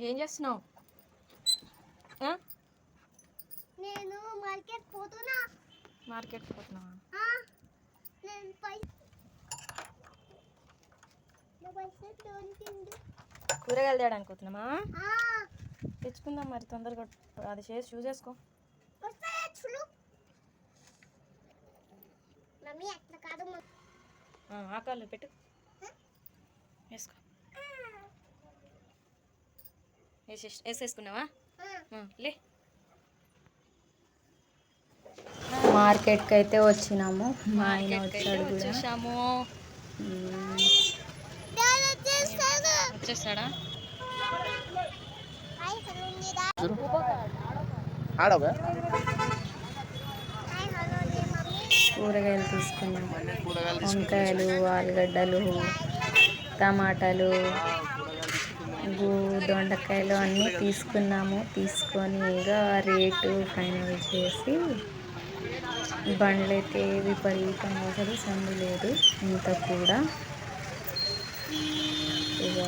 ఏం చేస్తున్నావు? నేను మార్కెట్ పోతున్నా. మార్కెట్ పోతున్నావా? కూరగాయలు తేడానికి పోతున్నామా? తెచ్చుకుందాం మరి తొందరగా. అది చేసి చూసేసుకో. ఆకాళ్ళు పెట్టు, వేసుకో. వేసేసుకున్నావా? లే. మార్కెట్కి అయితే వచ్చినాము. మా ఆయన వచ్చాడు కూడా. వచ్చేసాము. వచ్చేసాడా? కూరగాయలు తీసుకున్నాము. వంకాయలు, ఆలుగడ్డలు, టమాటాలు, దొండకాయలు అన్నీ తీసుకున్నాము. తీసుకొని ఇక రేటు ఫైనల్ చేసి బండ్లు అయితే విపరీతంగా అసలు సందు లేదు ఇంత కూడా. ఇక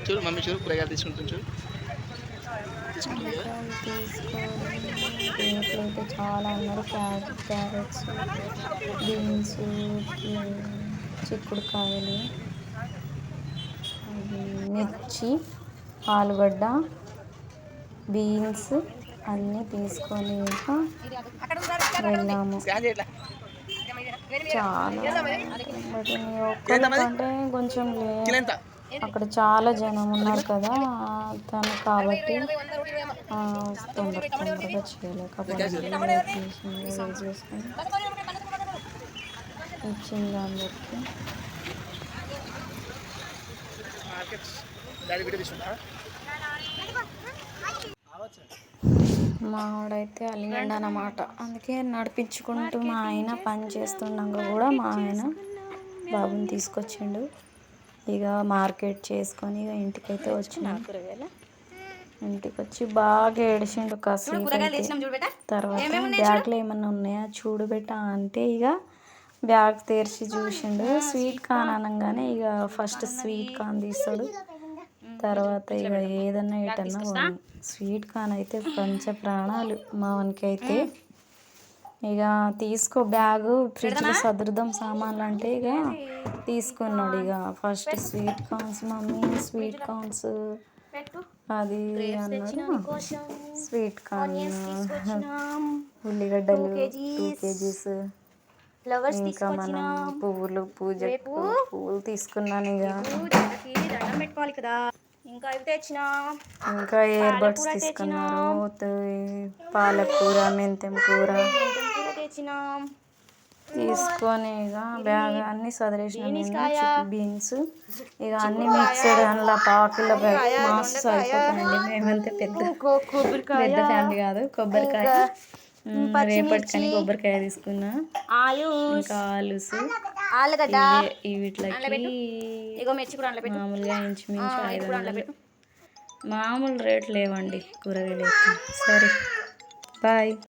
చూడు మమ్మీ, చూడు కూరగాయలు తీసుకుంటాను. చూడు దీంట్లో అయితే చాలా ఉన్నారు. క్యారెట్స్, బీన్స్, చిక్కుడుకాయలు, మిర్చి, ఆలుగడ్డ, బీన్స్ అన్నీ తీసుకొని ఇంకా వెళ్ళాము. చాలా ఒక్కరికంటే కొంచెం అక్కడ చాలా జనం ఉన్నారు కదా తను, కాబట్టి తొందరగా చేయలేకపోయింది. చేసుకొని ఇచ్చింది అందరికి. మా వాడైతే అలిగిండు అన్నమాట. అందుకే నడిపించుకుంటూ మా ఆయన పని చేస్తుండగా కూడా మా ఆయన బాబుని తీసుకొచ్చిండు. ఇక మార్కెట్ చేసుకొని ఇక ఇంటికైతే వచ్చినాం. ఇంటికి వచ్చి బాగా ఏడిచిండు కాసేపు. తర్వాత బ్యాగ్లో ఏమన్నా ఉన్నాయా చూడు బెట్ట అంటే ఇక బ్యాగ్ తెరిచి చూసిండు. స్వీట్ కార్న్ అనగానే ఇక ఫస్ట్ స్వీట్ కార్న్ తీస్తాడు. తర్వాత ఇక ఏదన్నా ఎటన్నా స్వీట్ కార్న్ అయితే పంచ ప్రాణాలు మావనికి అయితే. ఇక తీసుకో బ్యాగు, ఫ్రిడ్జ్లో సదురుదాం సామాన్లు అంటే ఇక తీసుకున్నాడు. ఇక first sweet corns, mummy sweet corns అది అన్నాడు. స్వీట్ కార్న్, ఉల్లిగడ్డలు 2 kgs, ఇంకా మనం పువ్వులు, పువ్వులు తీసుకున్నాను. ఇక ఇంకా ఇయర్ బడ్స్ తీసుకున్నారు. పాలకూర, మెంతెం కూర తీసుకొని ఇక బ్యాగ్ అన్నీ సదిరేసిన. బీన్స్ ఇక అన్నీ మిక్సర్ అందులో పావుకిలో మాస్ సరిపోతాయండి. మేమంతే పెద్ద ఫ్యామిలీ కాదు. కొబ్బరికాయ రేపటికని కొబ్బరికాయ తీసుకున్నా. ఇంకా ఆలుగడ్డ వీటికి మామూలుగా ఇంచుమించు 500. మామూలు రేట్లు లేవండి కూరగాయలు అయితే. సరే బాయ్.